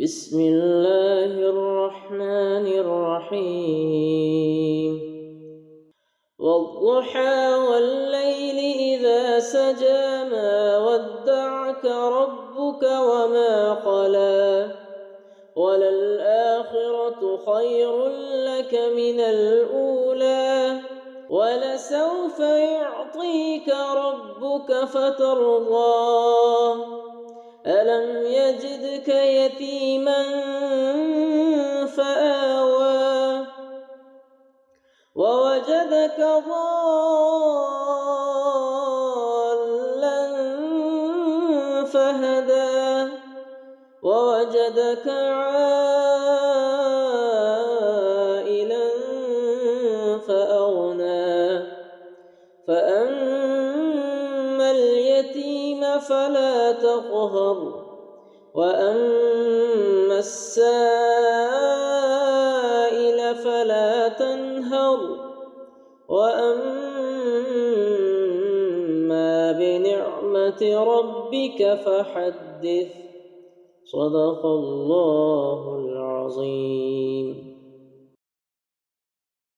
بسم الله الرحمن الرحيم والضحى والليل إذا سجى ما ودعك ربك وما قلى وللآخرة خير لك من الأولى ولسوف يعطيك ربك فترضى ألم يجدك يتيما فآوى ووجدك ضالا فهدى ووجدك عائلا فأغنى فأما اليتيم فلا تقهر وأما السائل فلا تنهر وأما بنعمة ربك فحدث صدق الله العظيم.